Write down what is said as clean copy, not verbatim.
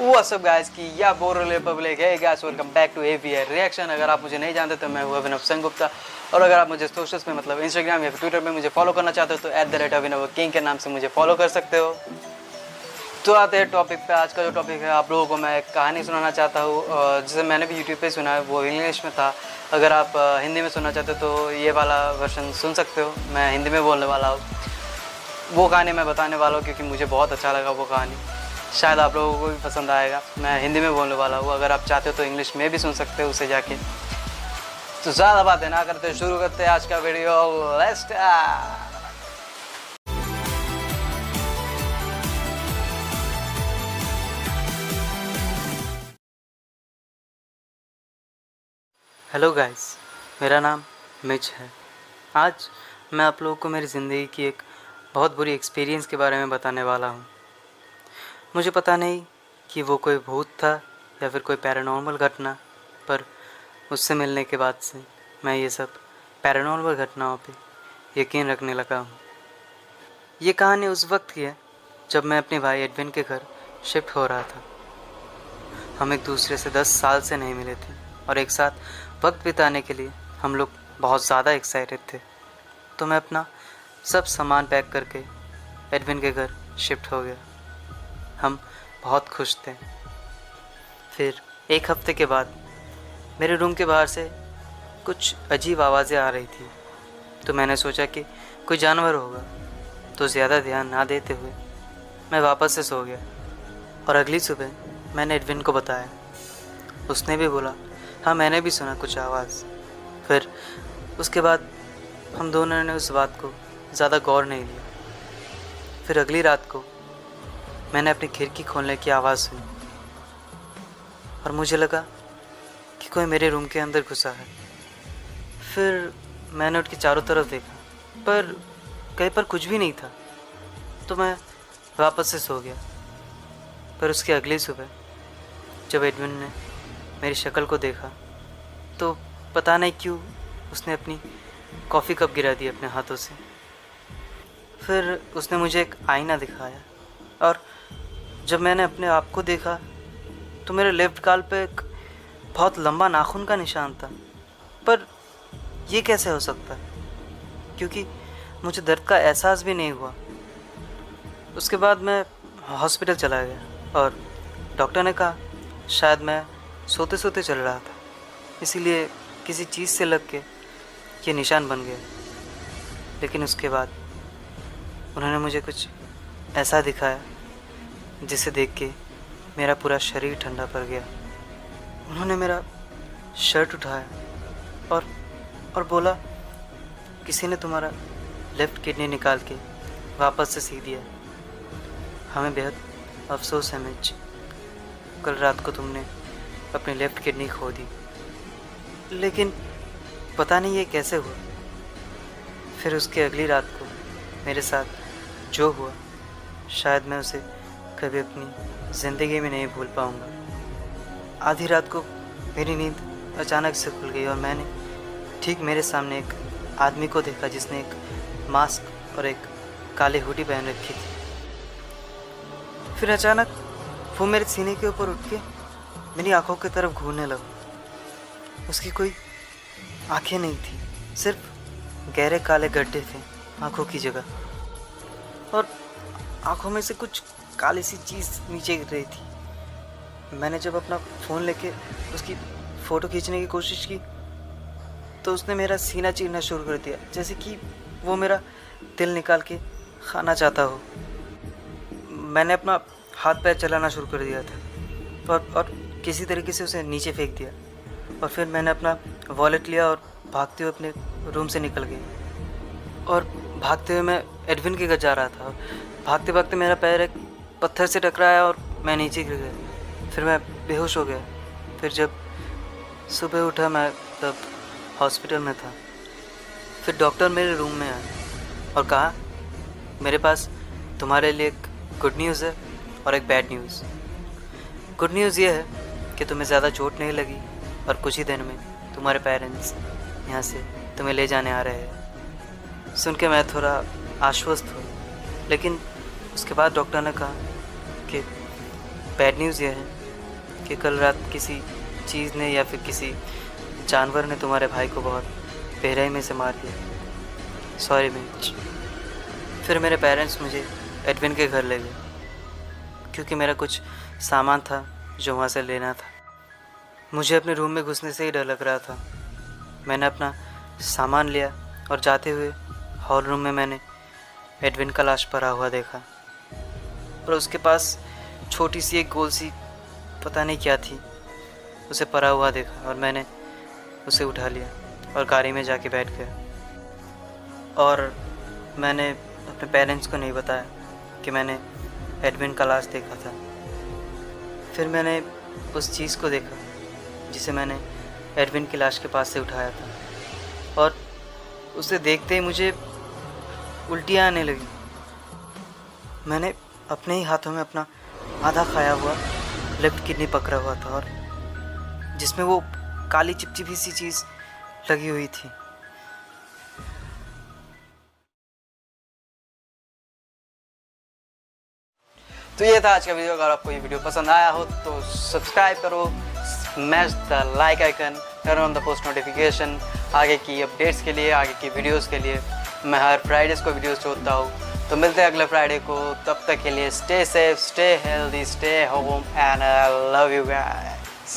What's up guys की या बोरले पब्लिक है guys, welcome back to AVR reaction. अगर आप मुझे नहीं जानते तो मैं हूं अभिनव सेनगुप्ता, और अगर आप मुझे सोशल्स में मतलब इंस्टाग्राम या ट्विटर पे मुझे फॉलो करना चाहते हो तो @अभिनव किंग के नाम से मुझे फॉलो कर सकते हो। तो आते हैं टॉपिक पे। आज का जो टॉपिक है, आप लोगों को मैं एक कहानी सुनाना चाहता हूँ जिसे मैंने भी यूट्यूब पे सुना है, वो इंग्लिश में था। अगर आप हिंदी में सुनना चाहते हो तो ये वाला वर्जन सुन सकते हो। मैं हिंदी में बोलने वाला हूँ, वो कहानी मैं बताने वाला हूँ क्योंकि मुझे बहुत अच्छा लगा वो कहानी। शायद आप लोगों को भी पसंद आएगा। मैं हिंदी में बोलने वाला हूँ, अगर आप चाहते हो तो इंग्लिश में भी सुन सकते हो उसे जाके। तो ज़्यादा बातें ना करते शुरू करते हैं आज का video. Let's start. Hello guys, मेरा नाम मिच है। आज मैं आप लोगों को मेरी ज़िंदगी की एक बहुत बुरी एक्सपीरियंस के बारे में बताने वाला हूँ। मुझे पता नहीं कि वो कोई भूत था या फिर कोई पैरानॉर्मल घटना, पर उससे मिलने के बाद से मैं ये सब पैरानॉर्मल घटनाओं पे यकीन रखने लगा हूँ। ये कहानी उस वक्त की है जब मैं अपने भाई एडविन के घर शिफ्ट हो रहा था। हम एक दूसरे से 10 साल से नहीं मिले थे और एक साथ वक्त बिताने के लिए हम लोग बहुत ज़्यादा एक्साइटेड थे। तो मैं अपना सब सामान पैक करके एडविन के घर शिफ्ट हो गया। हम बहुत खुश थे। फिर एक हफ्ते के बाद मेरे रूम के बाहर से कुछ अजीब आवाज़ें आ रही थी, तो मैंने सोचा कि कोई जानवर होगा। तो ज़्यादा ध्यान ना देते हुए मैं वापस से सो गया और अगली सुबह मैंने एडविन को बताया। उसने भी बोला हाँ, मैंने भी सुना कुछ आवाज़। फिर उसके बाद हम दोनों ने उस बात को ज़्यादा गौर नहीं दिया। फिर अगली रात को मैंने अपनी खिड़की खोलने की आवाज़ सुनी और मुझे लगा कि कोई मेरे रूम के अंदर घुसा है। फिर मैंने उठ के चारों तरफ देखा, पर कहीं पर कुछ भी नहीं था। तो मैं वापस से सो गया। पर उसकी अगली सुबह जब एडविन ने मेरी शक्ल को देखा तो पता नहीं क्यों उसने अपनी कॉफ़ी कप गिरा दी अपने हाथों से। फिर उसने मुझे एक आईना दिखाया और जब मैंने अपने आप को देखा तो मेरे लेफ़्ट गाल पे एक बहुत लंबा नाखून का निशान था। पर ये कैसे हो सकता है, क्योंकि मुझे दर्द का एहसास भी नहीं हुआ। उसके बाद मैं हॉस्पिटल चला गया और डॉक्टर ने कहा शायद मैं सोते सोते चल रहा था, इसीलिए किसी चीज़ से लग के ये निशान बन गया। लेकिन उसके बाद उन्होंने मुझे कुछ ऐसा दिखाया जिसे देख के मेरा पूरा शरीर ठंडा पड़ गया। उन्होंने मेरा शर्ट उठाया और बोला किसी ने तुम्हारा लेफ़्ट किडनी निकाल के वापस से सी दिया। हमें बेहद अफसोस है मिच, कल रात को तुमने अपनी लेफ़्ट किडनी खो दी। लेकिन पता नहीं ये कैसे हुआ। फिर उसके अगली रात को मेरे साथ जो हुआ शायद मैं उसे कभी अपनी ज़िंदगी में नहीं भूल पाऊँगा। आधी रात को मेरी नींद अचानक से खुल गई और मैंने ठीक मेरे सामने एक आदमी को देखा जिसने एक मास्क और एक काली हुडी पहन रखी थी। फिर अचानक वो मेरे सीने के ऊपर उठ के मेरी आंखों की तरफ घूरने लगा। उसकी कोई आंखें नहीं थी, सिर्फ गहरे काले गड्ढे थे आंखों की जगह, और आंखों में से कुछ काली सी चीज़ नीचे गिर रही थी। मैंने जब अपना फ़ोन लेके उसकी फ़ोटो खींचने की कोशिश की तो उसने मेरा सीना चीरना शुरू कर दिया, जैसे कि वो मेरा दिल निकाल के खाना चाहता हो। मैंने अपना हाथ पैर चलाना शुरू कर दिया था और किसी तरीके से उसे नीचे फेंक दिया। और फिर मैंने अपना वॉलेट लिया और भागते हुए अपने रूम से निकल गई। और भागते हुए मैं एडविन के घर जा रहा था। भागते भागते मेरा पैर एक पत्थर से टकराया और मैं नीचे गिर गया। फिर मैं बेहोश हो गया। फिर जब सुबह उठा मैं तब हॉस्पिटल में था। फिर डॉक्टर मेरे रूम में आया और कहा मेरे पास तुम्हारे लिए एक गुड न्यूज़ है और एक बैड न्यूज़। गुड न्यूज़ ये है कि तुम्हें ज़्यादा चोट नहीं लगी और कुछ ही दिन में तुम्हारे पेरेंट्स यहाँ से तुम्हें ले जाने आ रहे हैं। सुन के मैं थोड़ा आश्वस्त हुआ, लेकिन उसके बाद डॉक्टर ने कहा कि बैड न्यूज़ ये है कि कल रात किसी चीज़ ने या फिर किसी जानवर ने तुम्हारे भाई को बहुत बेरहमी से मार दिया। Sorry Mitch. फिर मेरे पेरेंट्स मुझे एडविन के घर ले गए क्योंकि मेरा कुछ सामान था जो वहाँ से लेना था। मुझे अपने रूम में घुसने से ही डर लग रहा था। मैंने अपना सामान लिया और जाते हुए हॉल रूम में मैंने एडविन का लाश पड़ा हुआ देखा और उसके पास छोटी सी एक गोल सी पता नहीं क्या थी, उसे पड़ा हुआ देखा और मैंने उसे उठा लिया और गाड़ी में जाके बैठ गया। और मैंने अपने पेरेंट्स को नहीं बताया कि मैंने एडविन का लाश देखा था। फिर मैंने उस चीज़ को देखा जिसे मैंने एडविन की लाश के पास से उठाया था और उसे देखते ही मुझे उल्टियाँ आने लगी। मैंने अपने ही हाथों में अपना आधा खाया हुआ लेफ्ट किडनी पकड़ा हुआ था और जिसमें वो काली चिपचिपी सी चीज़ लगी हुई थी। तो ये था आज का वीडियो। अगर आपको ये वीडियो पसंद आया हो तो सब्सक्राइब करो, smash the like icon, turn on the post notification. आगे की अपडेट्स के लिए, आगे की वीडियोस के लिए मैं हर फ्राइडेज़ को वीडियोस छोड़ता हूँ। तो मिलते हैं अगले फ्राइडे को। तब तक के लिए stay safe, stay healthy, stay home and I love you guys.